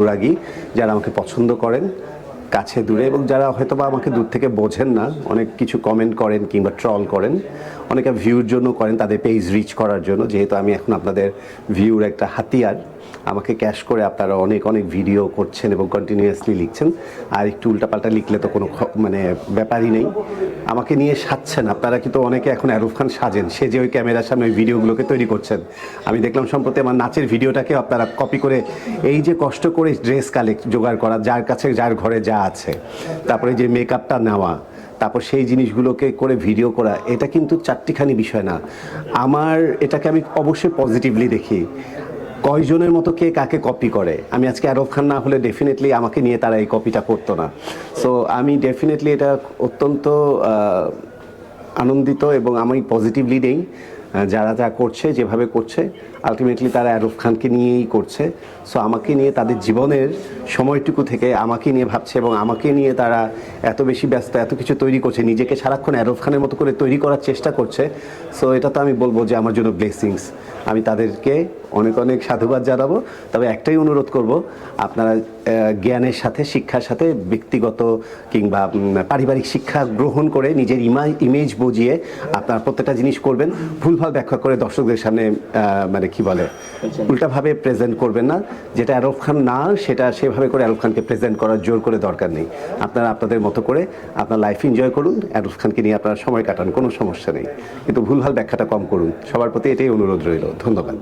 অনুরাগী যারা আমাকে পছন্দ করেন কাছে দূরে, এবং যারা হয়তোবা আমাকে দূর থেকে বোঝেন না, অনেক কিছু কমেন্ট করেন কিংবা ট্রল করেন, অনেকে ভিউর জন্য করেন, তাদের পেজ রিচ করার জন্য। যেহেতু আমি এখন আপনাদের ভিউর একটা হাতিয়ার, আমাকে ক্যাশ করে আপনারা অনেক অনেক ভিডিও করছেন এবং কন্টিনিউয়াসলি লিখছেন। আর একটু উল্টাপাল্টা লিখলে তো কোনো মানে ব্যাপারই নেই, আমাকে নিয়ে সাজছেন আপনারা। কিন্তু অনেকে এখন শাহরুখ খান সাজেন, সে যে ওই ক্যামেরার সামনে ওই ভিডিওগুলোকে তৈরি করছেন। আমি দেখলাম সম্প্রতি আমার নাচের ভিডিওটাকে আপনারা কপি করে, এই যে কষ্ট করে ড্রেস কালেক্ট জোগাড় করা, যার কাছে যার ঘরে যা আছে, তারপরে যে মেকআপটা নেওয়া, তারপর সেই জিনিসগুলোকে করে ভিডিও করা, এটা কিন্তু চারটিখানি বিষয় না। আমার এটাকে আমি অবশ্যই পজিটিভলি দেখি। কয়জনের মতো কে কাকে কপি করে? আমি আজকে শাহরুখ খান না হলে ডেফিনেটলি আমাকে নিয়ে তারা এই কপিটা করতো না। সো আমি ডেফিনেটলি এটা অত্যন্ত আনন্দিত এবং আমি পজিটিভলি নেই। যারা যা করছে, যেভাবে করছে, আলটিমেটলি তারা শাহরুখ খানকে নিয়েই করছে। সো আমাকে নিয়ে তাদের জীবনের সময়টুকু থেকে আমাকে নিয়ে ভাবছে, এবং আমাকে নিয়ে তারা এত বেশি ব্যস্ত, এত কিছু তৈরি করছে, নিজেকে সারাক্ষণ শাহরুখ খানের মতো করে তৈরি করার চেষ্টা করছে। সো এটা তো আমি বলবো যে আমার জন্য ব্লেসিংস। আমি তাদেরকে অনেক অনেক সাধুবাদ জানাবো। তবে একটাই অনুরোধ করব, আপনারা জ্ঞানের সাথে, শিক্ষার সাথে ব্যক্তিগত কিংবা পারিবারিক শিক্ষা গ্রহণ করে নিজের ইমেজ বুঝিয়ে আপনারা প্রত্যেকটা জিনিস করবেন। ভুলভাল ব্যাখ্যা করে দর্শকদের সামনে মানে কি বলে উল্টাভাবে প্রেজেন্ট করবেন না। যেটা শাহরুখ খান না, সেটা সেভাবে করে শাহরুখ খানকে প্রেজেন্ট করার জোর করে দরকার নেই। আপনারা আপনাদের মতো করে আপনার লাইফ এনজয় করুন, শাহরুখ খানকে নিয়ে আপনারা সময় কাটান, কোনো সমস্যা নেই, কিন্তু ভুলভাল ব্যাখ্যাটা কম করুন। সবার প্রতি এটাই অনুরোধ রইল। ধন্যবাদ।